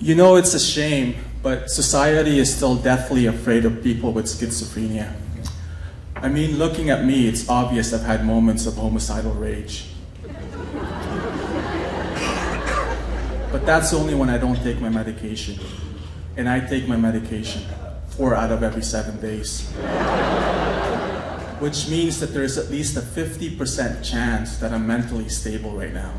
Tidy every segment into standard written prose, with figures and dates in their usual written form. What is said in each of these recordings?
You know, it's a shame, but society is still deathly afraid of people with schizophrenia. I mean, looking at me, it's obvious I've had moments of homicidal rage. But that's only when I don't take my medication. And I take my medication 4 out of every 7 days. Which means that there's at least a 50% chance that I'm mentally stable right now.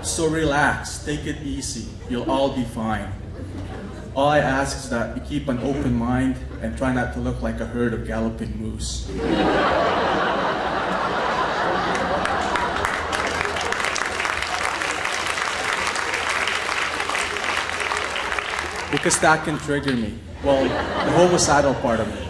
So relax, take it easy, you'll all be fine. All I ask is that you keep an open mind and try not to look like a herd of galloping moose. Because that can trigger me. Well, the homicidal part of me.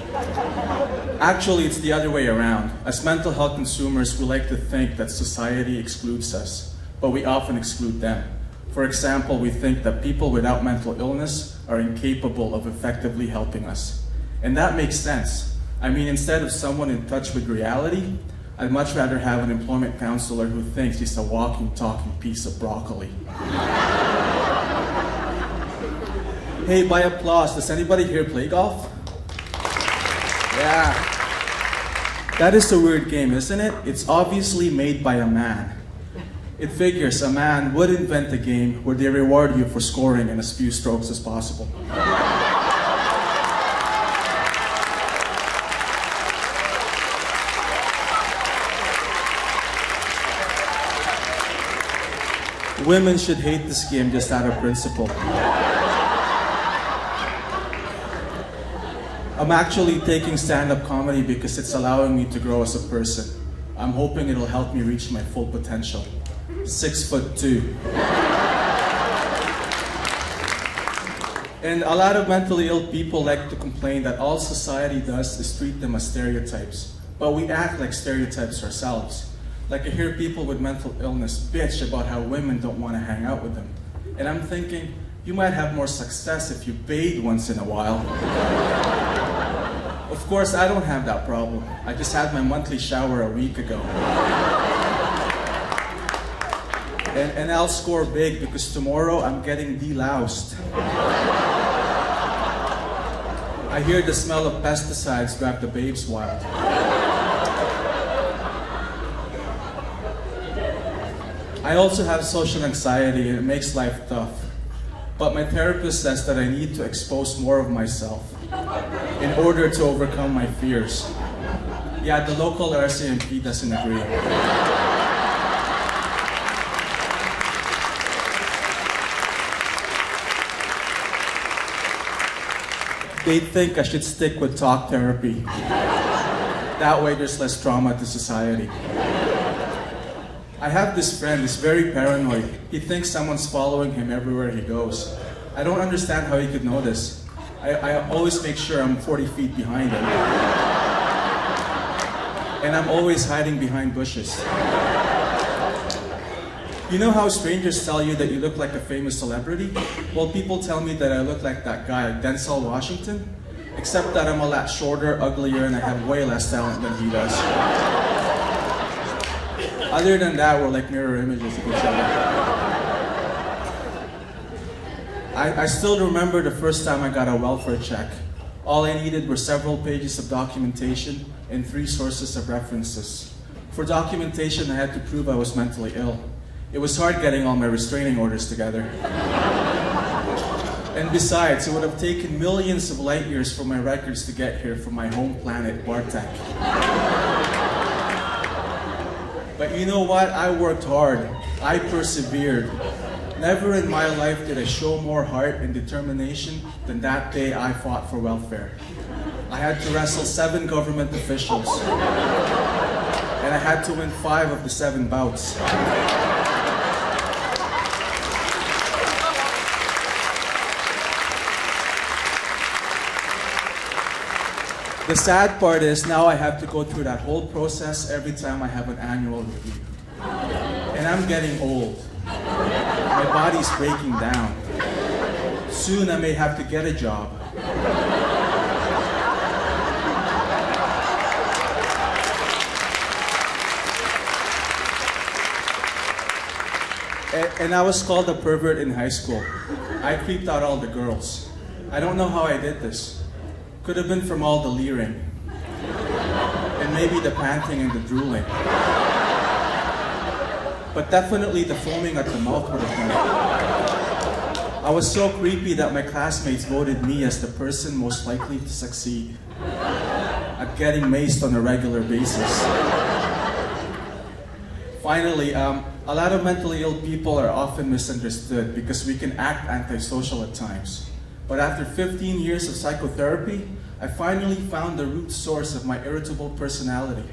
Actually, it's the other way around. As mental health consumers, we like to think that society excludes us, but we often exclude them. For example, we think that people without mental illness are incapable of effectively helping us. And that makes sense. I mean, instead of someone in touch with reality, I'd much rather have an employment counselor who thinks he's a walking, talking piece of broccoli. Hey, by applause, does anybody here play golf? Yeah. That is a weird game, isn't it? It's obviously made by a man. It figures a man would invent a game where they reward you for scoring in as few strokes as possible. Women should hate this game just out of principle. I'm actually taking stand-up comedy because it's allowing me to grow as a person. I'm hoping it'll help me reach my full potential. 6'2". And a lot of mentally ill people like to complain that all society does is treat them as stereotypes. But we act like stereotypes ourselves. Like I hear people with mental illness bitch about how women don't want to hang out with them. And I'm thinking, you might have more success if you bathe once in a while. Of course, I don't have that problem. I just had my monthly shower a week ago. And I'll score big because tomorrow I'm getting deloused. I hear the smell of pesticides drive the babes wild. I also have social anxiety and it makes life tough. But my therapist says that I need to expose more of myself in order to overcome my fears. Yeah, the local RCMP doesn't agree. They think I should stick with talk therapy. That way there's less trauma to society. I have this friend, he's very paranoid. He thinks someone's following him everywhere he goes. I don't understand how he could know this. I always make sure I'm 40 feet behind him. And I'm always hiding behind bushes. You know how strangers tell you that you look like a famous celebrity? Well, people tell me that I look like that guy, Denzel Washington, except that I'm a lot shorter, uglier, and I have way less talent than he does. Other than that, we're like mirror images of each other. I still remember the first time I got a welfare check. All I needed were several pages of documentation and 3 sources of references. For documentation, I had to prove I was mentally ill. It was hard getting all my restraining orders together. And besides, it would have taken millions of light years for my records to get here from my home planet, Bardon. But you know what? I worked hard. I persevered. Never in my life did I show more heart and determination than that day I fought for welfare. I had to wrestle 7 government officials. And I had to win 5 of the 7 bouts. The sad part is now I have to go through that whole process every time I have an annual review. And I'm getting old. My body's breaking down. Soon I may have to get a job. And I was called a pervert in high school. I creeped out all the girls. I don't know how I did this. Could have been from all the leering. And maybe the panting and the drooling. But definitely the foaming at the mouth would have done it. I was so creepy that my classmates voted me as the person most likely to succeed at getting maced on a regular basis. Finally, a lot of mentally ill people are often misunderstood because we can act antisocial at times. But after 15 years of psychotherapy, I finally found the root source of my irritable personality: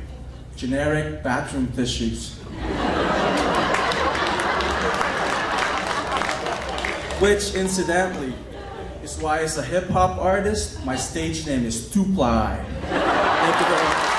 generic bathroom tissues. Which, incidentally, is why as a hip-hop artist, my stage name is 2Ply. Thank you very much.